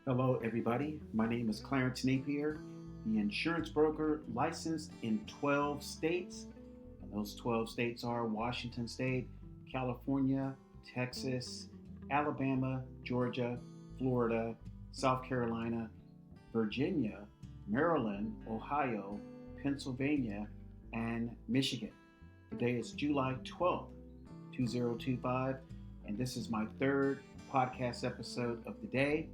Hello, everybody. My name is Clarence Napier, the insurance broker licensed in 12 states. And those 12 states are Washington State, California, Texas, Alabama, Georgia, Florida, South Carolina, Virginia, Maryland, Ohio, Pennsylvania, and Michigan. Today is July 12th, 2025, and this is my third podcast episode of the day.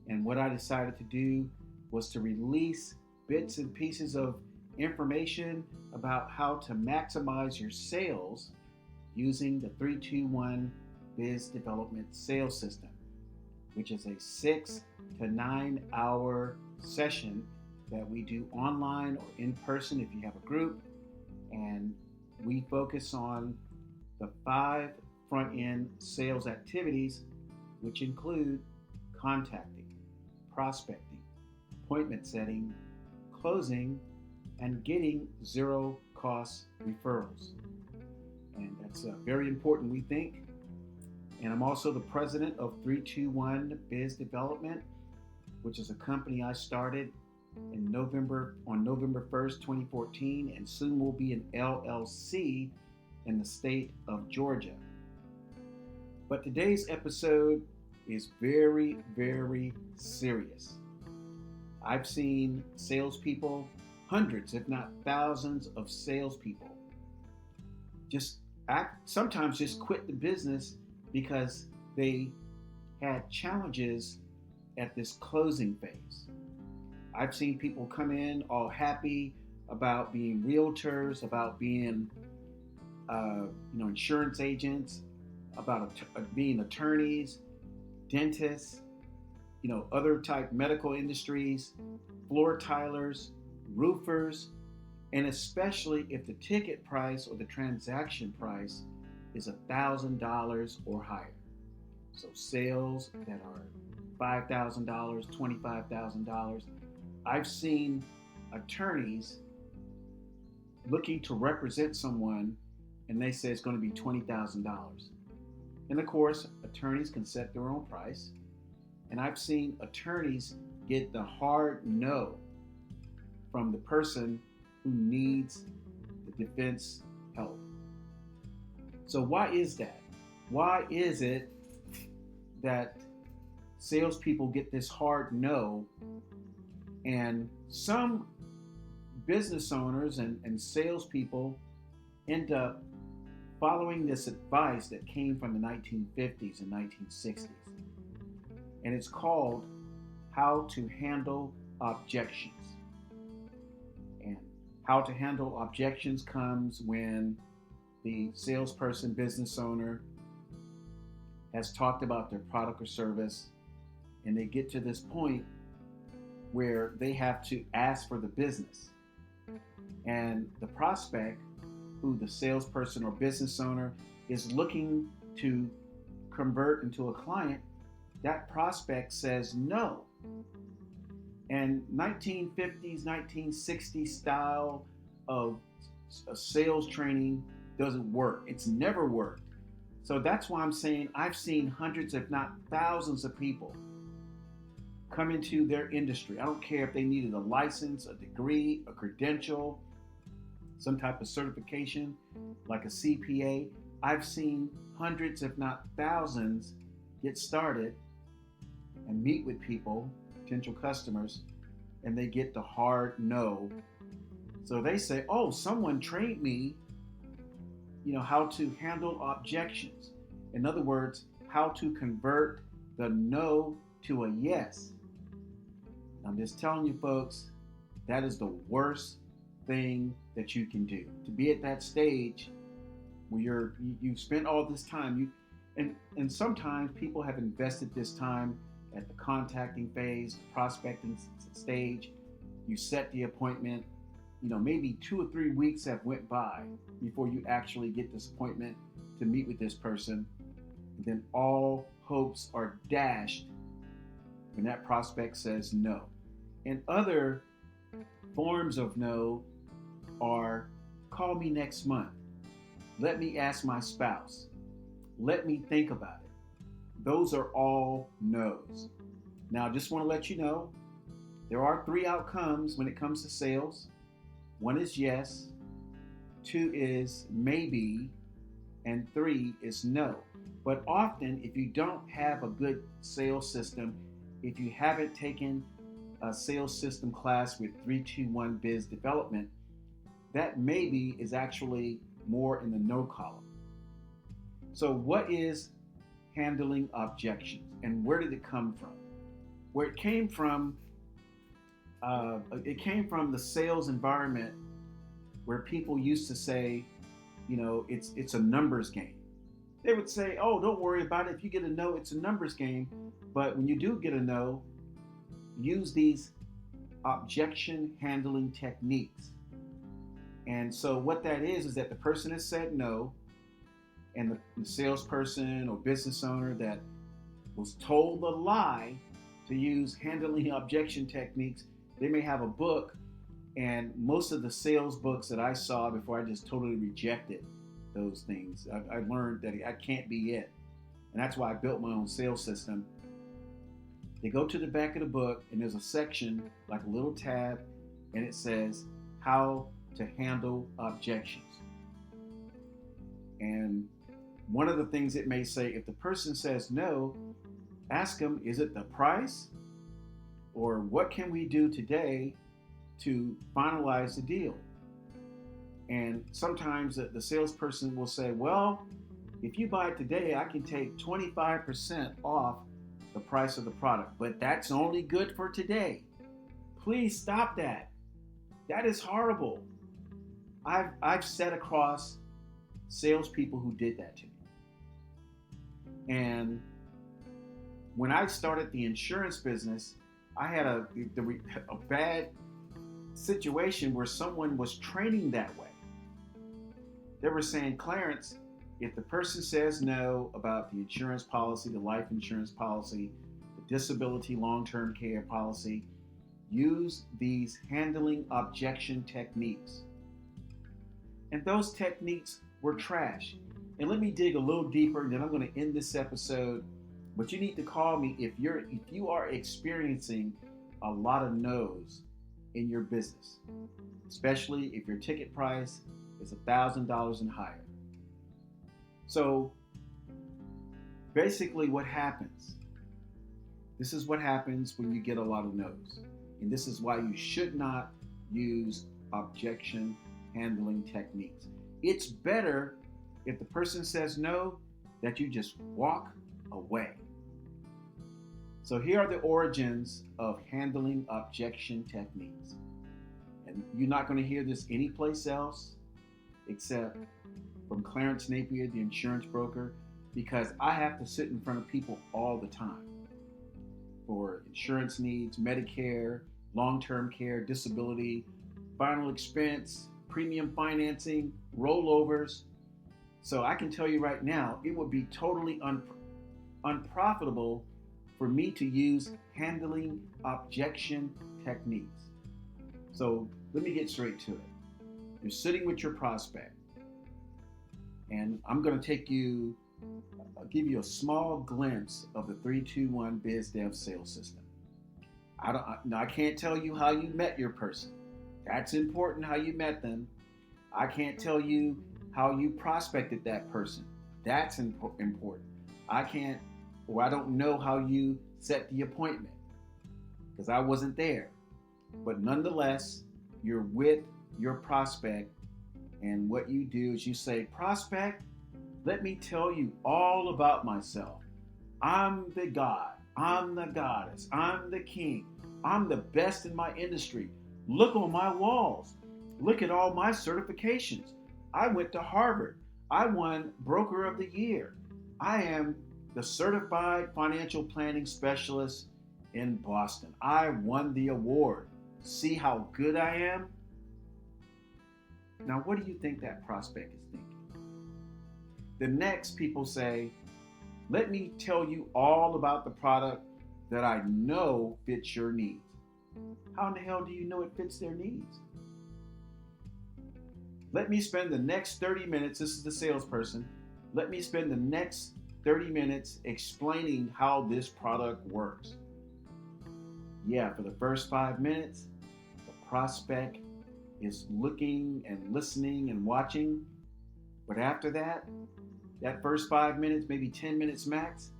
And what I decided to do was to release bits and pieces of information about how to maximize your sales using the 321 Biz Development Sales System, which is a 6 to 9 hour session that we do online or in person if you have a group. And we focus on the 5 front end sales activities, which include contacting, prospecting, appointment setting, closing, and getting zero cost referrals. And that's very important, we think. And I'm also the president of 321 Biz Development, which is a company I started on November 1st, 2014, and soon will be an LLC in the state of Georgia. But today's episode is very, very serious. I've seen salespeople, hundreds, if not thousands of salespeople, sometimes just quit the business because they had challenges at this closing phase. I've seen people come in all happy about being realtors, about being insurance agents, about being attorneys, dentists, other type medical industries, floor tilers, roofers, and especially if the ticket price or the transaction price is $1,000 or higher. So sales that are $5,000, $25,000. I've seen attorneys looking to represent someone and they say it's going to be $20,000. And of course, attorneys can set their own price. And I've seen attorneys get the hard no from the person who needs the defense help. So why is that? Why is it that salespeople get this hard no? And some business owners and salespeople end up following this advice that came from the 1950s and 1960s. And it's called How to Handle Objections. And how to handle objections comes when the salesperson, business owner, has talked about their product or service, and they get to this point where they have to ask for the business. And the prospect, who the salesperson or business owner is looking to convert into a client, that prospect says no. And 1950s, 1960s style of sales training doesn't work. It's never worked. So that's why I'm saying I've seen hundreds, if not thousands of people come into their industry. I don't care if they needed a license, a degree, a credential, some type of certification like a CPA. I've seen hundreds, if not thousands, get started and meet with people, potential customers, and they get the hard no. So they say, oh, someone trained me, how to handle objections. In other words, how to convert the no to a yes. I'm just telling you folks, that is the worst thing that you can do. To be at that stage where you've spent all this time, and sometimes people have invested this time at the contacting phase, the prospecting stage. You set the appointment, maybe 2 or 3 weeks have went by before you actually get this appointment to meet with this person. And then all hopes are dashed when that prospect says no. And other forms of no are call me next month. Let me ask my spouse. Let me think about it. Those are all no's. Now, I just want to let you know there are three outcomes when it comes to sales. One is yes, two is maybe, and three is no. But often, if you don't have a good sales system, if you haven't taken a sales system class with 321 Biz Development, that maybe is actually more in the no column. So, what is handling objections and where did it come from? Where it came from the sales environment where people used to say, it's a numbers game. They would say, oh, don't worry about it. If you get a no, it's a numbers game. But when you do get a no, use these objection handling techniques. And so what that is that the person has said no, and the salesperson or business owner that was told the lie to use handling objection techniques, they may have a book, and most of the sales books that I saw before, I just totally rejected those things. I learned that I can't be it. And that's why I built my own sales system. They go to the back of the book, and there's a section, like a little tab, and it says how to handle objections. And one of the things it may say, if the person says no, ask them, is it the price? Or what can we do today to finalize the deal? And sometimes the salesperson will say, well, if you buy it today, I can take 25% off the price of the product, but that's only good for today. Please stop that. That is horrible. I've sat across salespeople who did that to me. And when I started the insurance business, I had a bad situation where someone was training that way. They were saying, Clarence, if the person says no about the insurance policy, the life insurance policy, the disability long-term care policy, use these handling objection techniques. And those techniques were trash. And let me dig a little deeper, and then I'm going to end this episode. But you need to call me if you are experiencing a lot of no's in your business, especially if your ticket price is $1,000 and higher. So basically what happens, this is what happens when you get a lot of no's. And this is why you should not use objection handling techniques. It's better if the person says no, that you just walk away. So here are the origins of handling objection techniques. And you're not going to hear this anyplace else except from Clarence Napier, the insurance broker, because I have to sit in front of people all the time for insurance needs, Medicare, long-term care, disability, final expense, premium financing, rollovers. So I can tell you right now, it would be totally unprofitable for me to use handling objection techniques. So let me get straight to it. You're sitting with your prospect, and I'm going to give you a small glimpse of the 321 Biz Dev sales system. I can't tell you how you met your person. That's important, how you met them. I can't tell you how you prospected that person. That's important. I don't know how you set the appointment because I wasn't there. But nonetheless, you're with your prospect, and what you do is you say, prospect, let me tell you all about myself. I'm the god. I'm the goddess. I'm the king. I'm the best in my industry. Look on my walls. Look at all my certifications. I went to Harvard. I won Broker of the Year. I am the certified financial planning specialist in Boston. I won the award. See how good I am? Now, what do you think that prospect is thinking? The next people say, let me tell you all about the product that I know fits your needs. How in the hell do you know it fits their needs? Let me spend the next 30 minutes, this is the salesperson, let me spend the next 30 minutes explaining how this product works. Yeah, for the first 5 minutes, the prospect is looking and listening and watching. But after that, that first 5 minutes, maybe 10 minutes max,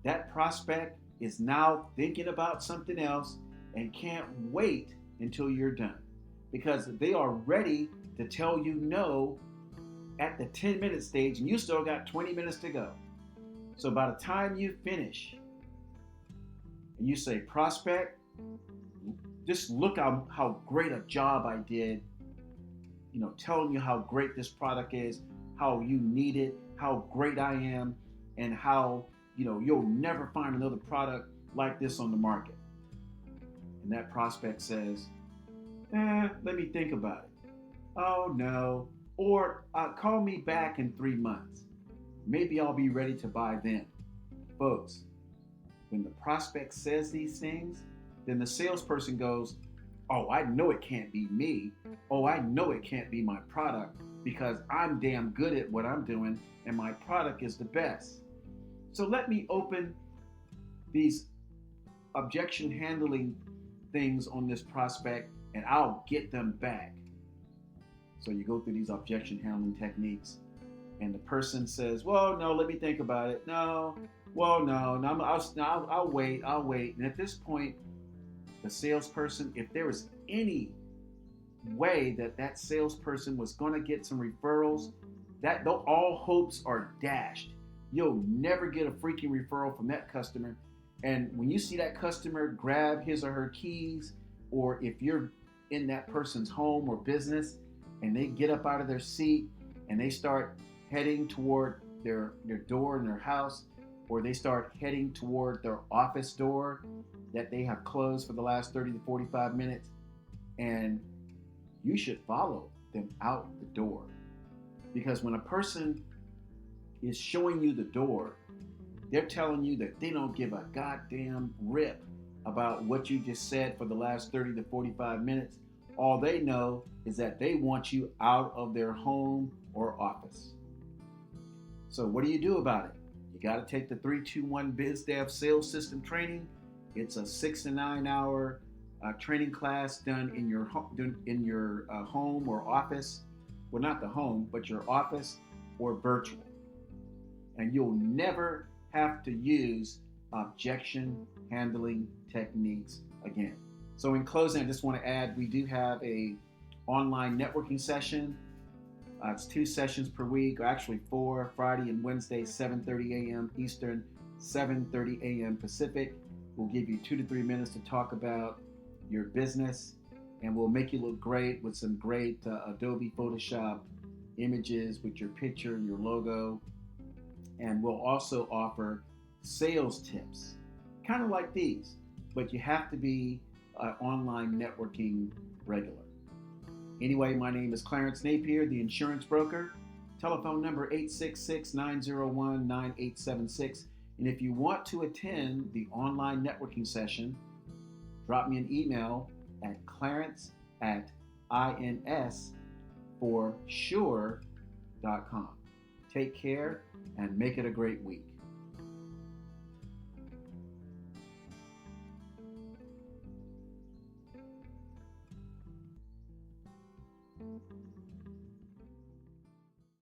that prospect is now thinking about something else and can't wait until you're done because they are ready to tell you no at the 10-minute stage and you still got 20 minutes to go. So by the time you finish and you say, prospect, just look how great a job I did, telling you how great this product is, how you need it, how great I am, and how, you'll never find another product like this on the market. And that prospect says, let me think about it. Oh no. Or call me back in 3 months. Maybe I'll be ready to buy then. Folks, when the prospect says these things, then the salesperson goes, oh, I know it can't be me. Oh, I know it can't be my product because I'm damn good at what I'm doing and my product is the best. So let me open these objection handling things on this prospect and I'll get them back. So you go through these objection handling techniques and the person says, well, no, let me think about it. No, well, no, I'll wait. And at this point, the salesperson, if there was any way that salesperson was going to get some referrals, that all hopes are dashed. You'll never get a freaking referral from that customer. And when you see that customer grab his or her keys, or if you're in that person's home or business and they get up out of their seat and they start heading toward their door in their house, or they start heading toward their office door that they have closed for the last 30 to 45 minutes, and you should follow them out the door. Because when a person is showing you the door, they're telling you that they don't give a goddamn rip about what you just said for the last 30 to 45 minutes. All they know is that they want you out of their home or office. So what do you do about it? You got to take the 321 BizDev sales system training. It's a 6 to 9 hour training class done in your home or office. Well, not the home, but your office or virtual. And you'll never have to use objection handling techniques again. So in closing, I just want to add, we do have a online networking session. It's 2 sessions per week, or actually 4, Friday and Wednesday, 7:30 a.m. Eastern, 7:30 a.m. Pacific. We'll give you 2 to 3 minutes to talk about your business, and we'll make you look great with some great Adobe Photoshop images with your picture and your logo. And we'll also offer sales tips, kind of like these, but you have to be online networking regular. Anyway, my name is Clarence Napier, the insurance broker. Telephone number 866-901-9876. And if you want to attend the online networking session, drop me an email at clarence@insforsure.com. Take care and make it a great week.